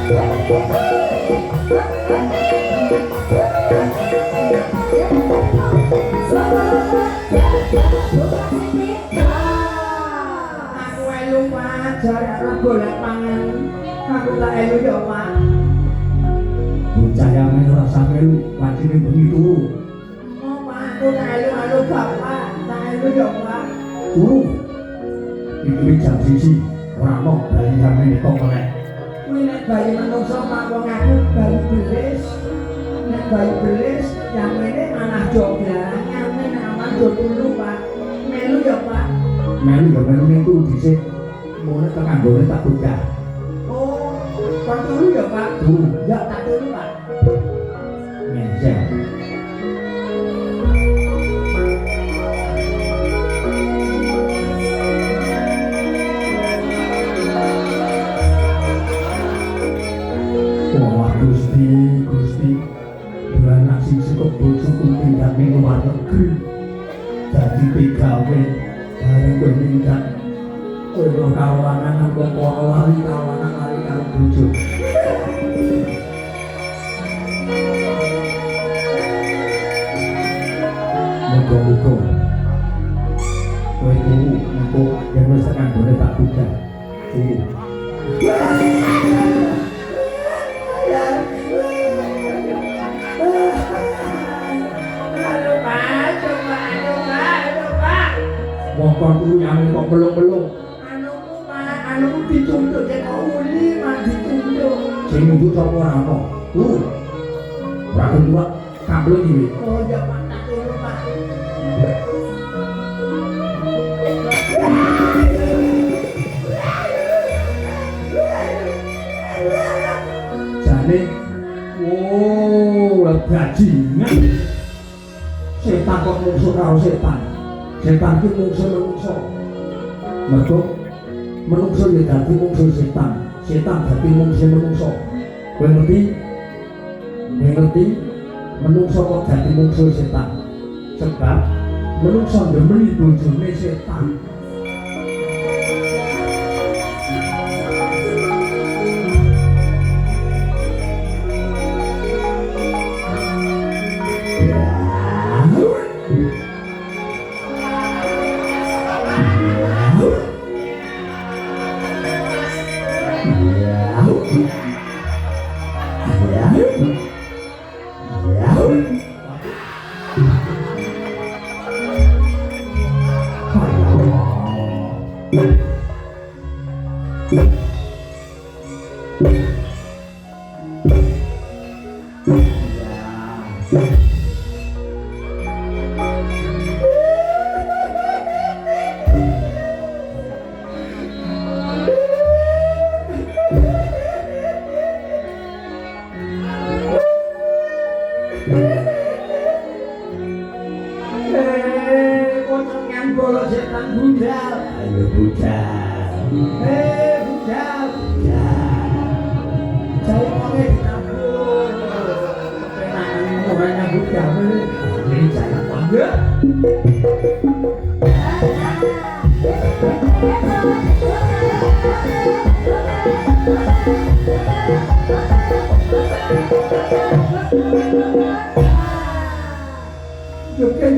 Aku elu Pak, jare arep golek pangan. Aku tak elu ya Pak. Bocah yang ora sampeyan wajine bengi turu. Oh Pak, aku tak elu Bapak, tak elu ya Pak. Turu. Iki jam 1 ora mau bali sampeyan kok meneh. Kuwi nek bayi manungsa Pak wong aku bayi belis. Nek bayi belis yang ini malah joglaran, yang ini aman do turu Pak. Melu ya Pak. Melu ya melu ning turu dhisik. Mulai tekan gone tak buka. Oh, Pak turu ya Pak. Turu. Ya tak turu Pak. Ngeser. Wah Gusti, Gusti, beranak sing sekop bojoku pindah ning luar negeri. Dadi pegawe bareng kowe minggat. Kowe kawanan kok ora lali kawanan lali karo bojo. Muga-muga kowe turu engko yen wis tekan gone tak buka. Turu. Wong turu yang kok belum-belum. Anuku Pak, anuku dituntut nek uli mah dituntut. Sing nuntut sapa ora apa. Turu. Ora kuat kambleng iki. Oh ya Pak, tak turu Pak. Jane bajingan. Setan kok mungsuh karo setan. Setan ki mungsuh-mungsuh. Mergo menungso ya dadi mungsuh setan. Setan dadi mungsuh-mungsuh. Kowe ngerti? Kowe ngerti? Menungso kok dadi mungsuh setan. Sebab menungso ndemeni bojone setan.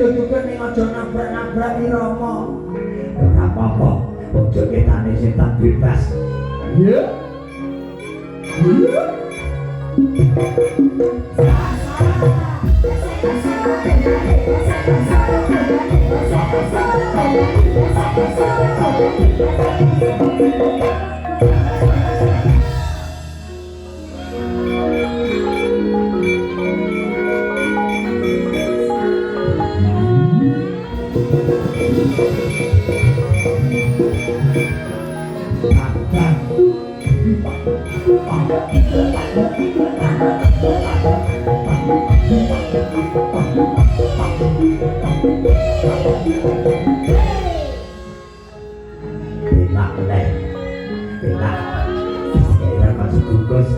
Juga ning aja nabrak-nabrak irama. Ora apa-apa, bojo ketane setan bebas. Iya. Iya. Enak leh, enak. Sekarang masuk bungkus.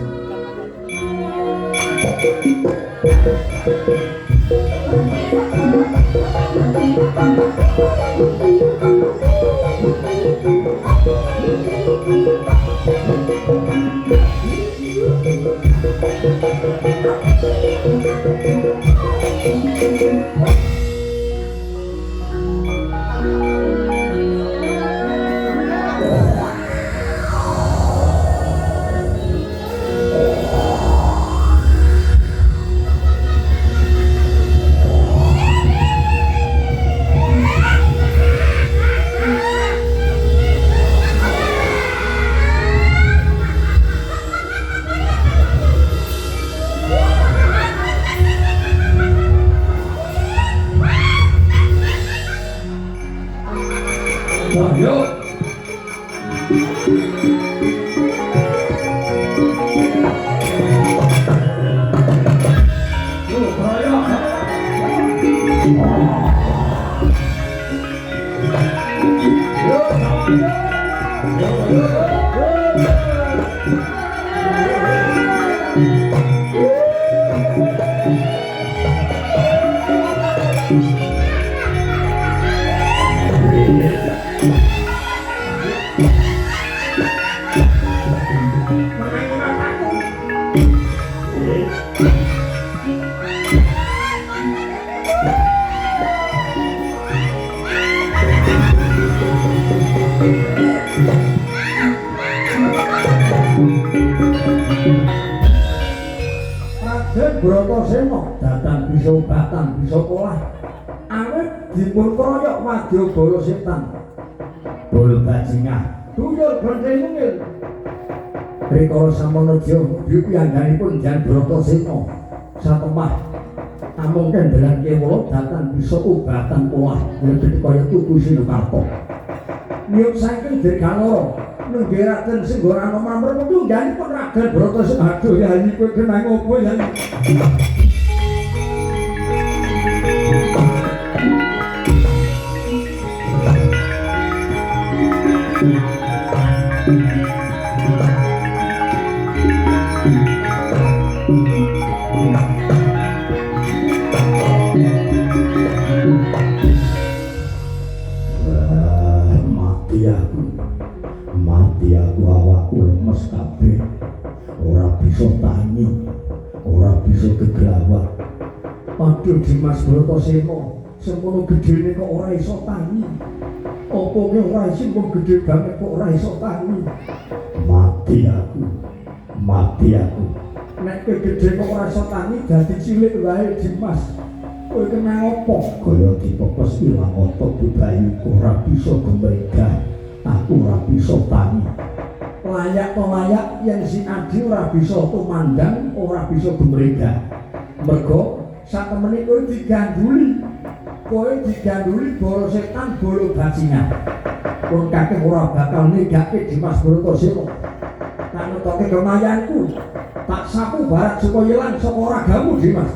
Raden Bratasena datang bisa batang bisa polah awet dipun kroyok wadya bala setan bol bajingah tuyul benteng mungil rikala samanadya piyambakipun Jan Bratasena satemah amung kendelan kewala datang bisa obatan polah dadi kaya tuku Sinukarta nyuk saking Degaloro nenggeraken Senggorano Mamre petunggalipun Raden Bratasena aduh yayi kowe kenang opo yayi mati aku awakku lemes kabeh ora bisa tangi ora bisa gegrawak aduh Dimas Bratasena semono gedene kok ora iso tangi apa ki ora iso wong gedhe banget kok ora iso tangi mati aku nek kowe gedhe kok ora iso tangi dadi cilik wae Dimas kowe kena apa kaya dipepes ilang otot bayi ora bisa gemregah aku ora bisa tangi layak to layak yen si Adi ora bisa tumandang ora bisa gemregah mergo satemene kowe diganduli bala setan bala bajingan pun kakek ora bakal negake Dimas Bratasena tak netoke kemayanku tak sapu barat supaya ilang saka ragamu Dimas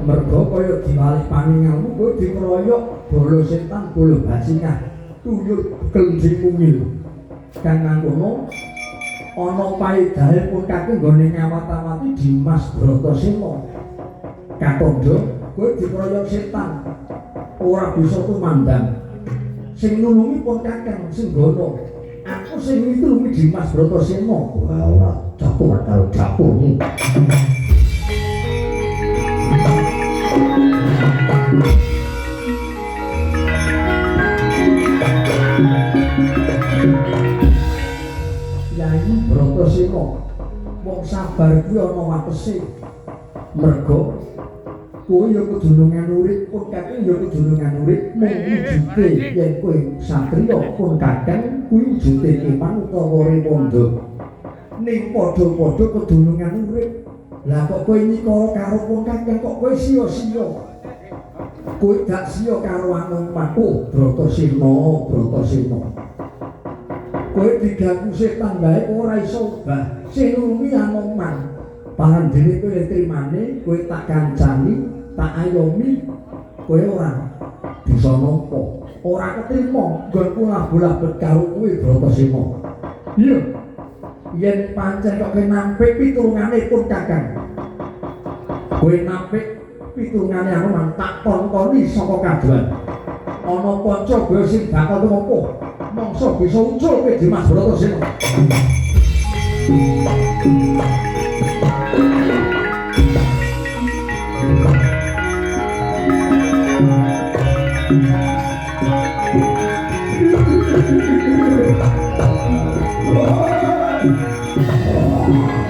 mergo kaya diwalik paningalmu kowe dikeroyok bala setan bala bajingan tuyul kelenjing mungil kang ngono ana paedahe pun kakek nggone ngawat-awati Dimas Bratasena katandha kowe dikeroyok setan ora bisa tumandang sing nulungi pun kakek Senggana aku sing nulungi Dimas Bratasena ora catur karo dapurmu Yayi Bratasena wong sabar kuwi ana watese mergo kowe ya kudu nungan urip pun kakek ya kudu nungan urip mung wujute yen kowe satriya pun kakek kuwi wujute kepan utawa rewanda ning padha-padha kudu nungan urip lah kok kowe nyikara karo pun kakek kok kowe sia-sia kowe gak sia karo Anoman Bratasena kowe diganggu setan bae ora iso obah sing nulungi Anoman parandene kowe trimane kowe tak kancani tak ayomi kowe ora bisa nampa ora ketrima nggonku labuh-labuh karo kowe Bratasena iya yen pancen kok nampik pitulungane pun kakang kowe nampik pitulungane Anoman tak tontoni saka kaduan ana panca baya sing bakal tumapa mangsa bisa ucul ke Dimas Bratasena